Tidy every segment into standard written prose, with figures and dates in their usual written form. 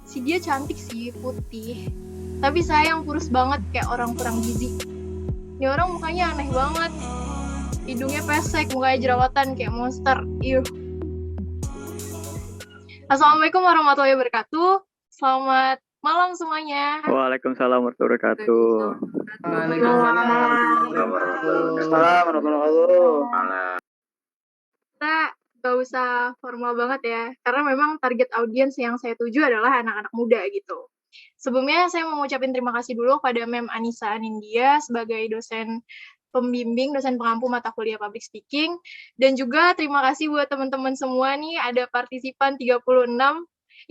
Si dia cantik sih, putih. Tapi sayang kurus banget kayak orang kurang gizi. Ini orang mukanya aneh banget. Hidungnya pesek, mukanya jerawatan kayak monster. Iyuh. Assalamualaikum warahmatullahi wabarakatuh. Selamat malam semuanya. Waalaikumsalam warahmatullahi wabarakatuh. Waalaikumsalam warahmatullahi wabarakatuh. Kita gak usah formal banget ya, karena memang target audiens yang saya tuju adalah anak-anak muda gitu. Sebelumnya saya mau ngucapin terima kasih dulu pada Mem Anissa Anindya sebagai dosen pembimbing, dosen pengampu mata kuliah public speaking, dan juga terima kasih buat teman-teman semua nih, ada partisipan 36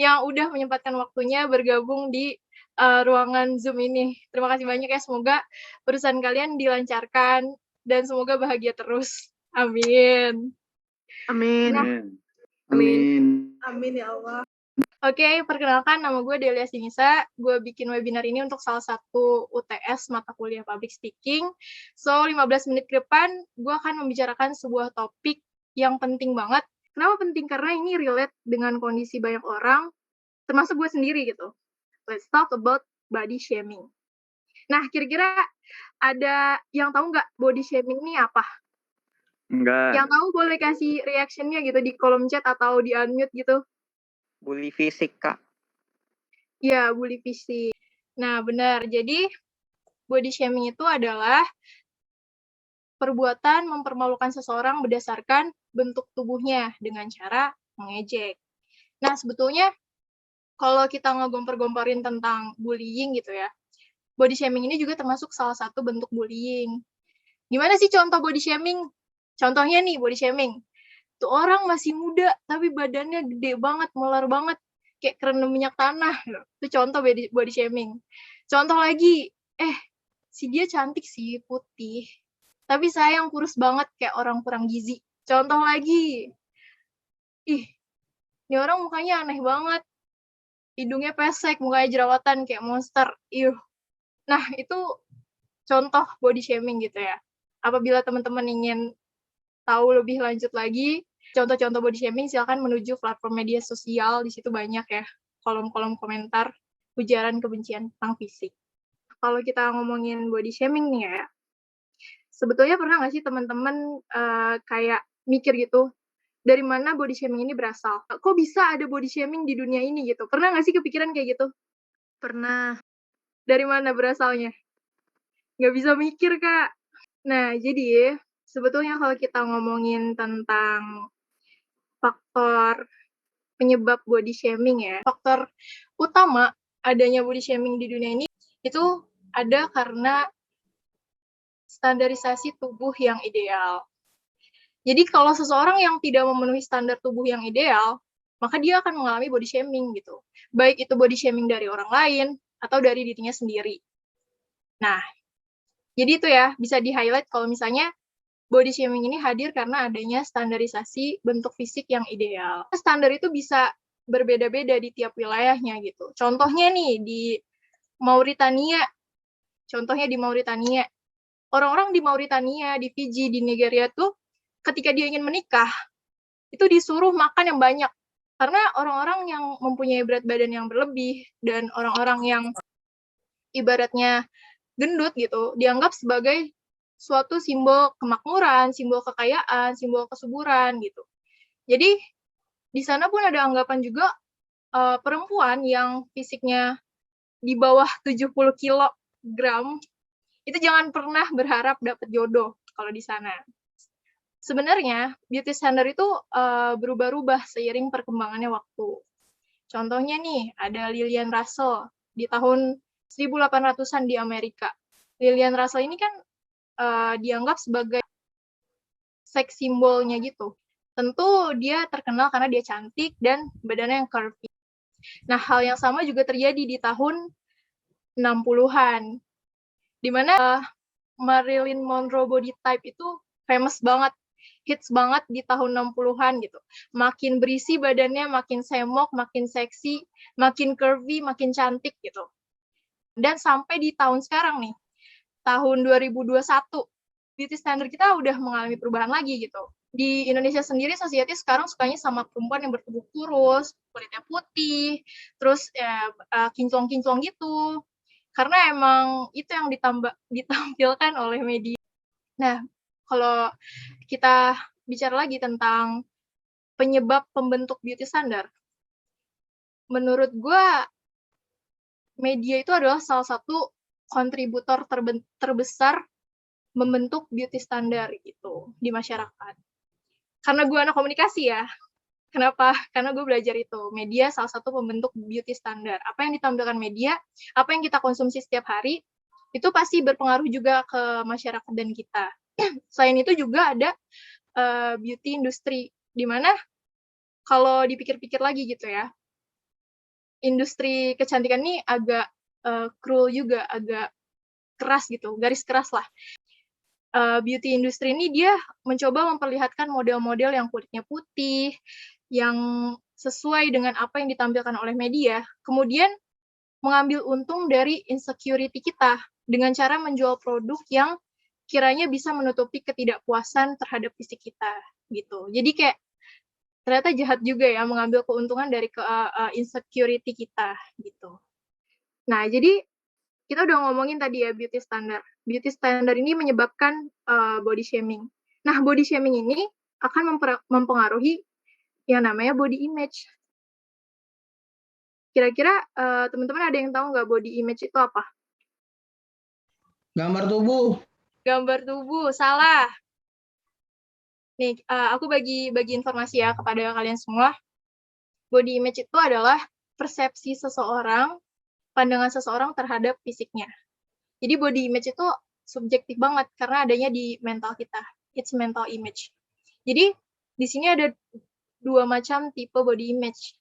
yang udah menyempatkan waktunya bergabung di ruangan Zoom ini. Terima kasih banyak ya, semoga urusan kalian dilancarkan dan semoga bahagia terus. Amin. Amin. Nah, Amin ya Allah. Oke, perkenalkan nama gue Delia Sinisa. Gue bikin webinar ini untuk salah satu UTS mata kuliah public speaking. So, 15 menit ke depan, gue akan membicarakan sebuah topik yang penting banget. Kenapa penting? Karena ini relate dengan kondisi banyak orang, termasuk gue sendiri gitu. Let's talk about body shaming. Nah, kira-kira ada yang tahu nggak body shaming ini apa? Enggak. Yang tahu boleh kasih reaction-nya gitu di kolom chat atau di unmute gitu. Bully fisik, Kak. Ya, bully fisik. Nah, benar. Jadi, body shaming itu adalah perbuatan mempermalukan seseorang berdasarkan bentuk tubuhnya dengan cara mengejek. Nah, sebetulnya kalau kita ngegompor-gomporin tentang bullying gitu ya, body shaming ini juga termasuk salah satu bentuk bullying. Gimana sih contoh body shaming? Contohnya nih, body shaming. Tuh orang masih muda, tapi badannya gede banget, melar banget, kayak kerendam minyak tanah. Itu contoh body shaming. Contoh lagi, si dia cantik sih, putih. Tapi sayang kurus banget, kayak orang kurang gizi. Contoh lagi, ini orang mukanya aneh banget. Hidungnya pesek, mukanya jerawatan, kayak monster. Nah, itu contoh body shaming gitu ya. Apabila teman-teman ingin tahu lebih lanjut lagi, contoh-contoh body shaming, silakan menuju platform media sosial, di situ banyak ya kolom-kolom komentar ujaran kebencian tentang fisik. Kalau kita ngomongin body shaming nih ya, sebetulnya pernah nggak sih teman-teman kayak mikir gitu, dari mana body shaming ini berasal? Kok bisa ada body shaming di dunia ini gitu? Pernah nggak sih kepikiran kayak gitu? Pernah. Dari mana berasalnya? Nggak bisa mikir, Kak. Nah, jadi sebetulnya kalau kita ngomongin tentang faktor penyebab body shaming ya, faktor utama adanya body shaming di dunia ini itu ada karena standarisasi tubuh yang ideal. Jadi kalau seseorang yang tidak memenuhi standar tubuh yang ideal, maka dia akan mengalami body shaming gitu. Baik itu body shaming dari orang lain atau dari dirinya sendiri. Nah, jadi itu ya, bisa di-highlight kalau misalnya body shaming ini hadir karena adanya standarisasi bentuk fisik yang ideal. Standar itu bisa berbeda-beda di tiap wilayahnya gitu. Contohnya nih di Mauritania. Orang-orang di Mauritania, di Fiji, di Nigeria tuh ketika dia ingin menikah, itu disuruh makan yang banyak. Karena orang-orang yang mempunyai berat badan yang berlebih dan orang-orang yang ibaratnya gendut gitu, dianggap sebagai suatu simbol kemakmuran, simbol kekayaan, simbol kesuburan gitu. Jadi di sana pun ada anggapan juga perempuan yang fisiknya di bawah 70 kilogram itu jangan pernah berharap dapat jodoh kalau di sana. Sebenarnya beauty standard itu berubah-ubah seiring perkembangannya waktu. Contohnya nih, ada Lillian Russell di tahun 1800-an di Amerika. Lillian Russell ini kan dianggap sebagai seks simbolnya gitu. Tentu dia terkenal karena dia cantik dan badannya yang curvy. Nah, hal yang sama juga terjadi di tahun 60-an. Di mana Marilyn Monroe body type itu famous banget, hits banget di tahun 60-an gitu. Makin berisi badannya, makin semok, makin seksi, makin curvy, makin cantik gitu. Dan sampai di tahun sekarang nih, tahun 2021, beauty standard kita udah mengalami perubahan lagi gitu. di Indonesia sendiri society sekarang sukanya sama perempuan yang bertubuh kurus, kulitnya putih, terus ya kinclong-kinclong gitu. Karena emang itu yang ditampilkan oleh media. Nah, kalau kita bicara lagi tentang penyebab pembentuk beauty standar, menurut gue media itu adalah salah satu kontributor terbesar membentuk beauty standar gitu di masyarakat. Karena gue anak komunikasi ya. Kenapa? Karena gue belajar itu. Media salah satu pembentuk beauty standar. Apa yang ditampilkan media, apa yang kita konsumsi setiap hari, itu pasti berpengaruh juga ke masyarakat dan kita. Selain itu juga ada beauty industry, di mana kalau dipikir-pikir lagi gitu ya, industri kecantikan ini agak cruel juga, agak keras gitu, garis keras lah. Beauty industry ini dia mencoba memperlihatkan model-model yang kulitnya putih, yang sesuai dengan apa yang ditampilkan oleh media, kemudian mengambil untung dari insecurity kita dengan cara menjual produk yang kiranya bisa menutupi ketidakpuasan terhadap fisik kita gitu. Jadi kayak ternyata jahat juga ya mengambil keuntungan dari insecurity kita gitu. Nah, jadi kita udah ngomongin tadi ya beauty standar. Beauty standar ini menyebabkan body shaming. Nah, body shaming ini akan mempengaruhi yang namanya body image. Kira-kira teman-teman ada yang tahu nggak body image itu apa? Gambar tubuh. Gambar tubuh, salah. Nih, aku bagi informasi ya kepada kalian semua. Body image itu adalah persepsi seseorang, pandangan seseorang terhadap fisiknya. Jadi body image itu subjektif banget karena adanya di mental kita. It's mental image. Jadi di sini ada dua macam tipe body image.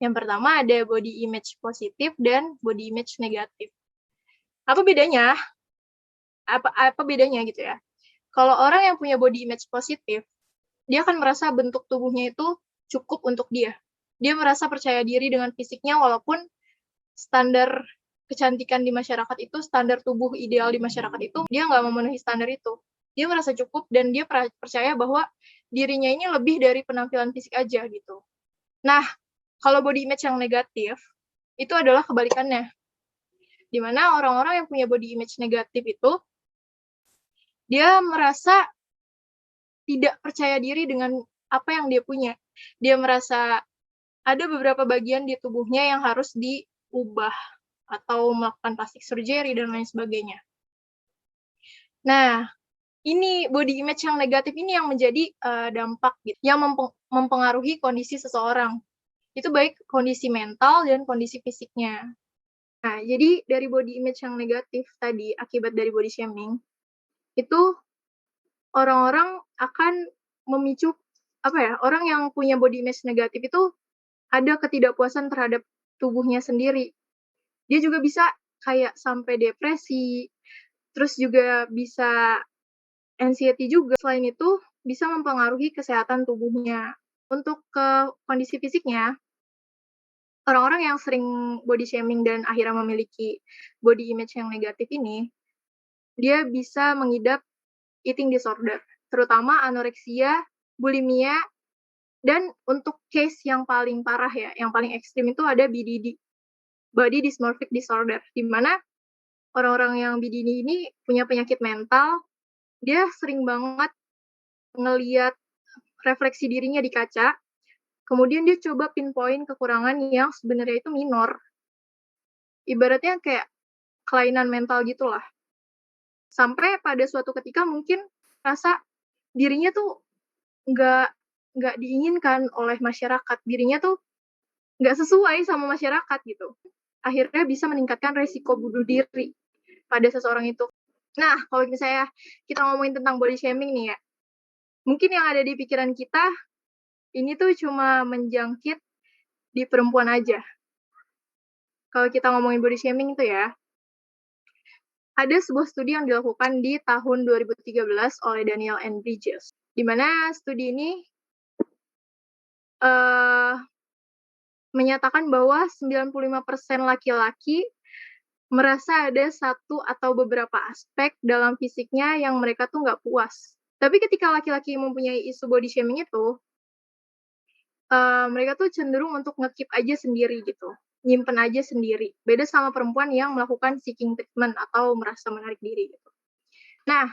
Yang pertama ada body image positif dan body image negatif. Apa bedanya? Apa bedanya gitu ya? Kalau orang yang punya body image positif, dia akan merasa bentuk tubuhnya itu cukup untuk dia. Dia merasa percaya diri dengan fisiknya walaupun standar kecantikan di masyarakat itu, standar tubuh ideal di masyarakat itu, dia nggak memenuhi standar itu. Dia merasa cukup dan dia percaya bahwa dirinya ini lebih dari penampilan fisik aja gitu. Nah, kalau body image yang negatif, itu adalah kebalikannya. Di mana orang-orang yang punya body image negatif itu, dia merasa tidak percaya diri dengan apa yang dia punya. Dia merasa ada beberapa bagian di tubuhnya yang harus diubah atau melakukan plastik surgery dan lain sebagainya. Nah, ini body image yang negatif ini yang menjadi dampak gitu, yang mempengaruhi kondisi seseorang. Itu baik kondisi mental dan kondisi fisiknya. Nah, jadi dari body image yang negatif tadi, akibat dari body shaming, itu orang-orang akan memicu, orang yang punya body image negatif itu ada ketidakpuasan terhadap tubuhnya sendiri. Dia juga bisa kayak sampai depresi, terus juga bisa anxiety juga. Selain itu, bisa mempengaruhi kesehatan tubuhnya. Untuk ke kondisi fisiknya, orang-orang yang sering body shaming dan akhirnya memiliki body image yang negatif ini, dia bisa mengidap eating disorder, terutama anoreksia, bulimia, dan untuk case yang paling parah ya, yang paling ekstrim itu ada BDD, Body Dysmorphic Disorder, di mana orang-orang yang BDD ini punya penyakit mental, dia sering banget ngelihat refleksi dirinya di kaca, kemudian dia coba pinpoint kekurangan yang sebenarnya itu minor. Ibaratnya kayak kelainan mental gitulah. Sampai pada suatu ketika mungkin rasa dirinya tuh nggak diinginkan oleh masyarakat, dirinya tuh nggak sesuai sama masyarakat gitu. Akhirnya bisa meningkatkan resiko bunuh diri pada seseorang itu. Nah, kalau misalnya kita ngomongin tentang body shaming nih ya, mungkin yang ada di pikiran kita, ini tuh cuma menjangkit di perempuan aja. Kalau kita ngomongin body shaming itu ya, ada sebuah studi yang dilakukan di tahun 2013 oleh Daniel and Bridges, di mana studi ini menyatakan bahwa 95% laki-laki merasa ada satu atau beberapa aspek dalam fisiknya yang mereka tuh nggak puas. Tapi ketika laki-laki mempunyai isu body shaming itu, mereka tuh cenderung untuk nge-keep aja sendiri gitu, nyimpen aja sendiri. Beda sama perempuan yang melakukan seeking treatment atau merasa menarik diri gitu. Nah,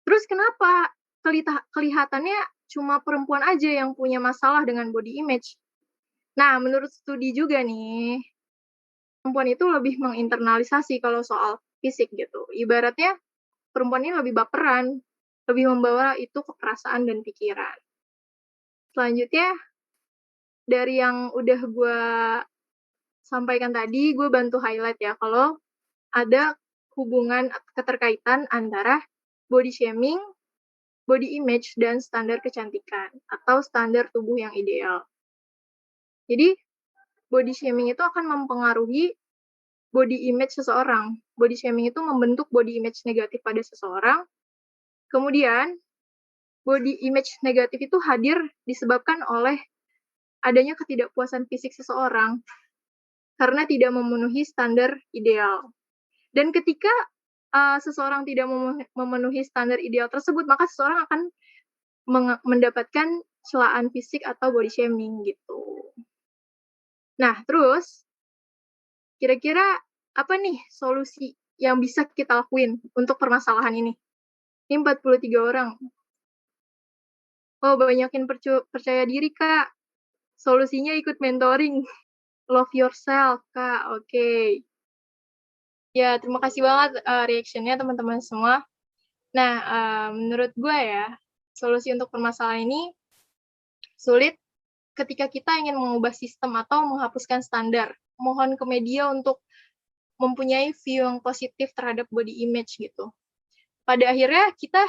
terus kenapa kelihatannya cuma perempuan aja yang punya masalah dengan body image? Nah, menurut studi juga nih, perempuan itu lebih menginternalisasi kalau soal fisik gitu. Ibaratnya perempuan ini lebih baperan, lebih membawa itu ke perasaan dan pikiran. Selanjutnya, dari yang udah gue sampaikan tadi, gue bantu highlight ya, kalau ada hubungan keterkaitan antara body shaming, body image, dan standar kecantikan atau standar tubuh yang ideal. Jadi, body shaming itu akan mempengaruhi body image seseorang. Body shaming itu membentuk body image negatif pada seseorang. Kemudian, body image negatif itu hadir disebabkan oleh adanya ketidakpuasan fisik seseorang karena tidak memenuhi standar ideal. Dan ketika seseorang tidak memenuhi standar ideal tersebut, maka seseorang akan mendapatkan celaan fisik atau body shaming gitu. Nah, terus kira-kira apa nih solusi yang bisa kita lakuin untuk permasalahan ini? Ini 43 orang. Oh, banyakin percaya diri, Kak. Solusinya ikut mentoring. Love yourself, Kak. Oke. Ya, terima kasih banget reaction-nya teman-teman semua. Nah, menurut gue ya, solusi untuk permasalahan ini sulit ketika kita ingin mengubah sistem atau menghapuskan standar. Mohon ke media untuk mempunyai view yang positif terhadap body image gitu. Pada akhirnya kita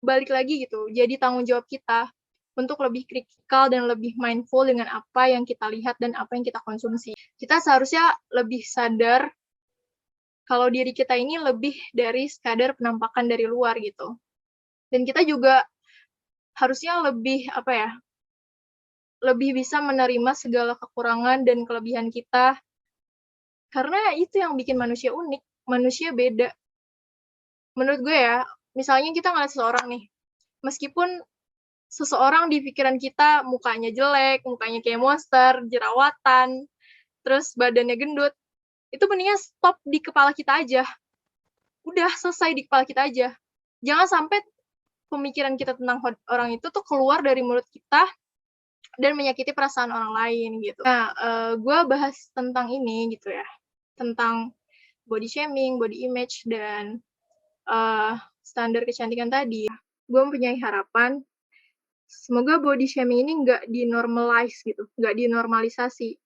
balik lagi gitu, jadi tanggung jawab kita untuk lebih kritikal dan lebih mindful dengan apa yang kita lihat dan apa yang kita konsumsi. Kita seharusnya lebih sadar kalau diri kita ini lebih dari sekadar penampakan dari luar gitu. Dan kita juga harusnya lebih lebih bisa menerima segala kekurangan dan kelebihan kita. Karena itu yang bikin manusia unik, manusia beda. Menurut gue ya, misalnya kita ngeliat seseorang nih, meskipun seseorang di pikiran kita mukanya jelek, mukanya kayak monster, jerawatan, terus badannya gendut, itu mendingan stop di kepala kita aja. Udah selesai di kepala kita aja. Jangan sampai pemikiran kita tentang orang itu tuh keluar dari mulut kita dan menyakiti perasaan orang lain gitu. Nah, gue bahas tentang ini gitu ya, tentang body shaming, body image, dan standar kecantikan tadi. Gue mempunyai harapan semoga body shaming ini nggak dinormalize gitu, nggak dinormalisasi.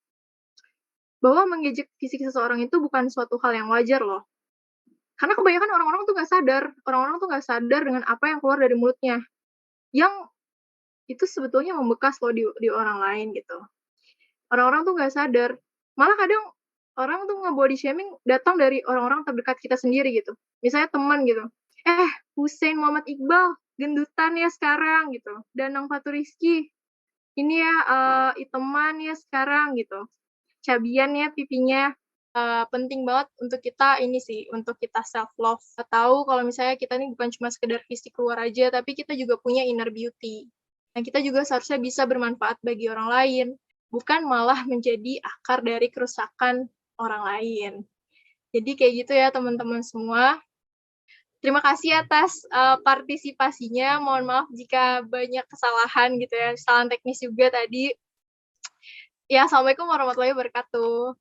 Bahwa mengejek fisik seseorang itu bukan suatu hal yang wajar loh. Karena kebanyakan orang-orang tuh nggak sadar dengan apa yang keluar dari mulutnya. Yang itu sebetulnya membekas loh di orang lain gitu. Orang-orang tuh nggak sadar. Malah kadang orang tuh nge-body shaming datang dari orang-orang terdekat kita sendiri gitu. Misalnya teman gitu. Hussein Muhammad Iqbal, gendutan ya sekarang gitu. Danang Fatur Rizky, ini ya iteman ya sekarang gitu. Cabian ya pipinya. Penting banget untuk kita ini sih, untuk kita self love. Tahu kalau misalnya kita ini bukan cuma sekedar fisik keluar aja, tapi kita juga punya inner beauty. Nah, kita juga seharusnya bisa bermanfaat bagi orang lain, bukan malah menjadi akar dari kerusakan orang lain. Jadi kayak gitu ya teman-teman semua. Terima kasih atas partisipasinya. Mohon maaf jika banyak kesalahan gitu ya, kesalahan teknis juga tadi. Ya, assalamualaikum warahmatullahi wabarakatuh.